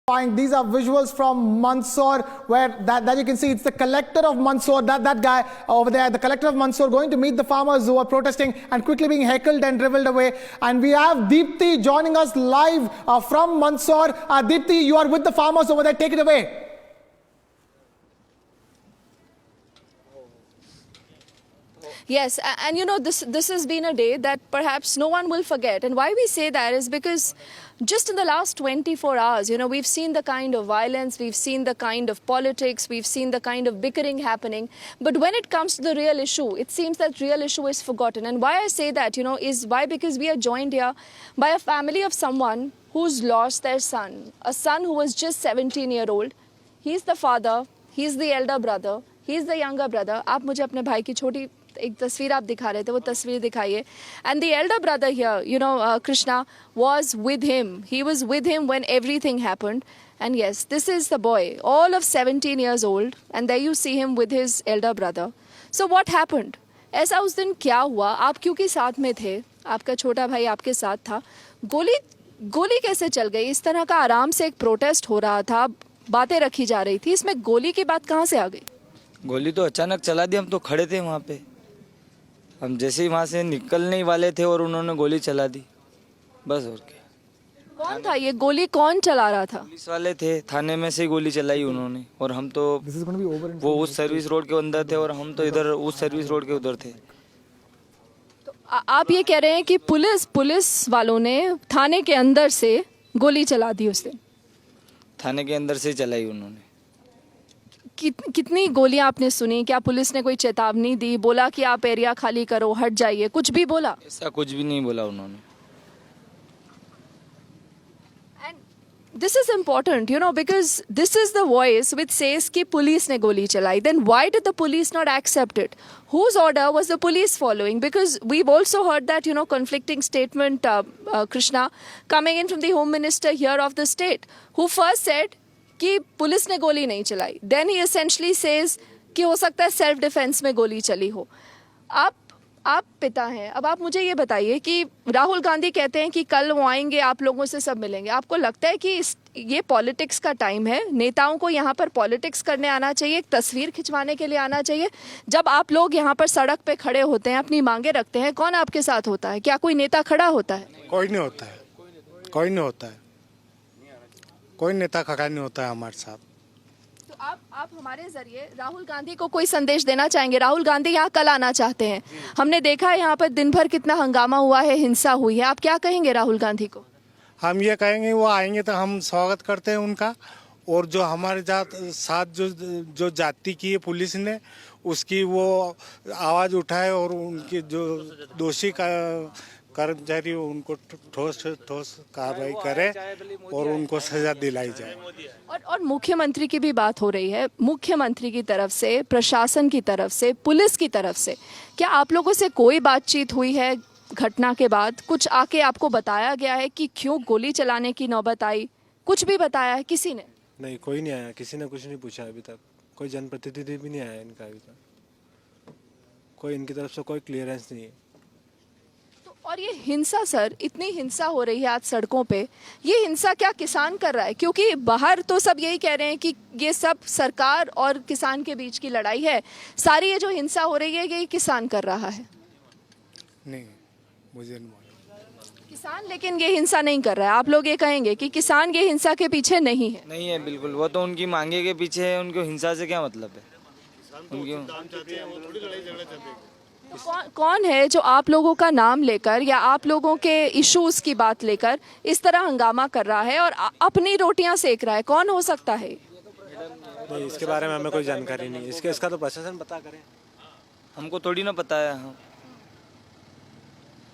These are visuals from Mandsaur, where that you can see it's the collector of Mandsaur, that guy over there, the collector of Mandsaur, going to meet the farmers who are protesting and quickly being heckled and dribbled away. And we have Deepthi joining us live from Mandsaur. Deepthi, you are with the farmers over there. Take it away. Yes, and you know, this has been a day that perhaps no one will forget. And why we say that is because just in the last 24 hours, you know, we've seen the kind of violence, we've seen the kind of politics, we've seen the kind of bickering happening. But when it comes to the real issue, it seems that real issue is forgotten. And why I say that, you know, is why? Because we are joined here by a family of someone who's lost their son, a son who was just 17-year-old. He's the father, he's the elder brother, he's the younger brother. आप मुझे अपने भाई की छोटी एक तस्वीर आप दिखा रहे थे, वो तस्वीर दिखाइए. And the elder brother here, you know, Krishna, was with him. He was with him when everything happened. And yes, this is the boy, all of 17 years old. And there you see him with his elder brother. So what happened? ऐसा उस दिन क्या हुआ? आप क्योंकि साथ में थे, आपका छोटा भाई आपके साथ था. गोली कैसे चल गई? इस तरह का आराम से एक प्रोटेस्ट हो रहा था, बातें रखी जा रही थी. इसमें गोली की बात कहाँ से आ गई? गोली तो अचानक चला दी. हम तो खड़े थे वहाँ पे. हम जैसे ही वहाँ से निकलने ही वाले थे और उन्होंने गोली चला दी, बस. और क्या? कौन था ये? गोली कौन चला रहा था? पुलिस वाले थे, थाने में से ही गोली चलाई उन्होंने. और हम तो वो उस सर्विस रोड के अंदर थे और हम तो इधर उस सर्विस रोड के उधर थे. तो आप ये कह रहे हैं कि पुलिस वालों ने थाने के अंदर से गोली चला दी उस दिन? थाने के अंदर से ही चलाई उन्होंने. कितनी गोलियां आपने सुनी? क्या पुलिस ने कोई चेतावनी दी, बोला कि आप एरिया खाली करो, हट जाइए, कुछ भी बोला? ऐसा कुछ भी नहीं बोला उन्होंने. And this is important, you know, because this is the voice which says कि पुलिस ने गोली चलाई. Then why did the police not accept it? Whose order was the police following? Because we've also heard that, you know, conflicting statement, Krishna, coming in from the Home Minister here of the state, who first said कि police ने गोली नहीं चलाई. Then he essentially says कि हो सकता है self defence में गोली चली हो. आप पिता हैं, अब आप मुझे ये बताइए कि राहुल गांधी कहते हैं कि कल वो आएंगे, आप लोगों से सब मिलेंगे. आपको लगता है कि ये पॉलिटिक्स का टाइम है? नेताओं को यहाँ पर पॉलिटिक्स करने आना चाहिए, एक तस्वीर खिंचवाने के लिए आना चाहिए? जब आप लोग यहाँ पर सड़क पे खड़े होते हैं, अपनी मांगे रखते हैं, कौन आपके साथ होता है? क्या कोई नेता खड़ा होता है? कोई नहीं होता है. कोई नहीं होता है. कोई नेता खड़ा नहीं होता है हमारे साथ. तो आप हमारे जरिए राहुल गांधी को कोई संदेश देना चाहेंगे? राहुल गांधी यहाँ कल आना चाहते हैं. हमने देखा है यहाँ पर दिन भर कितना हंगामा हुआ है, हिंसा हुई है. आप क्या कहेंगे राहुल गांधी को? हम ये कहेंगे वो आएंगे तो हम स्वागत करते हैं उनका. और जो हमारे साथ जो जाति की है पुलिस ने, उसकी वो आवाज़ उठाए और उनकी जो दोषी का कर्मचारी उनको ठोस कार्रवाई करे और उनको सजा दिलाई जाए. और मुख्यमंत्री की भी बात हो रही है. मुख्यमंत्री की तरफ से, प्रशासन की तरफ से, पुलिस की तरफ से क्या आप लोगों से कोई बातचीत हुई है घटना के बाद? कुछ आके आपको बताया गया है कि क्यों गोली चलाने की नौबत आई? कुछ भी बताया है किसी ने? नहीं, कोई नहीं आया. किसी ने कुछ नहीं पूछा अभी तक. कोई जनप्रतिनिधि भी नहीं आया इनका अभी तक. कोई इनकी तरफ से कोई क्लियरेंस नहीं है. और ये हिंसा सर, इतनी हिंसा हो रही है आज सड़कों पे, ये हिंसा क्या किसान कर रहा है? क्योंकि बाहर तो सब यही कह रहे हैं कि ये सब सरकार और किसान के बीच की लड़ाई है. सारी ये जो हिंसा हो रही है ये किसान कर रहा है? नहीं, मुझे नहीं मालूम. किसान लेकिन ये हिंसा नहीं कर रहा है. आप लोग ये कहेंगे कि किसान ये हिंसा के पीछे नहीं है? नहीं है, बिल्कुल. वो तो उनकी मांगे के पीछे है. उनको हिंसा से क्या मतलब है? कौन है जो आप लोगों का नाम लेकर या आप लोगों के इश्यूज की बात लेकर इस तरह हंगामा कर रहा है और अपनी रोटियां सेक रहा है? कौन हो सकता है? नहीं, इसके बारे में हमें कोई जानकारी नहीं. इसका तो प्रशासन पता करे. हमको थोड़ी ना पता है. हाँ.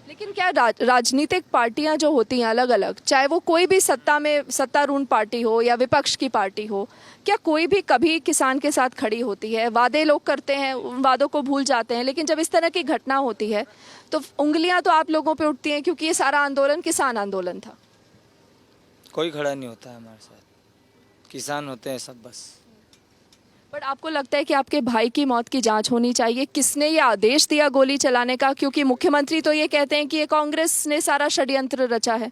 लेकिन क्या राजनीतिक पार्टियां जो होती हैं अलग अलग, चाहे वो कोई भी सत्तारूढ़ पार्टी हो या विपक्ष की पार्टी हो, क्या कोई भी कभी किसान के साथ खड़ी होती है? वादे लोग करते हैं, उन वादों को भूल जाते हैं, लेकिन जब इस तरह की घटना होती है तो उंगलियां तो आप लोगों पे उठती हैं, क्योंकि ये सारा आंदोलन किसान आंदोलन था. कोई खड़ा नहीं होता है हमारे साथ. किसान होते हैं सब बस. बट आपको लगता है कि आपके भाई की मौत की जांच होनी चाहिए? किसने ये आदेश दिया गोली चलाने का? क्योंकि मुख्यमंत्री तो ये कहते हैं कि ये कांग्रेस ने सारा षड्यंत्र रचा है.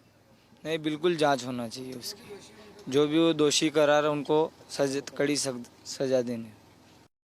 नहीं, बिल्कुल जांच होना चाहिए उसकी. जो भी वो दोषी करार उनको कड़ी सजा देने।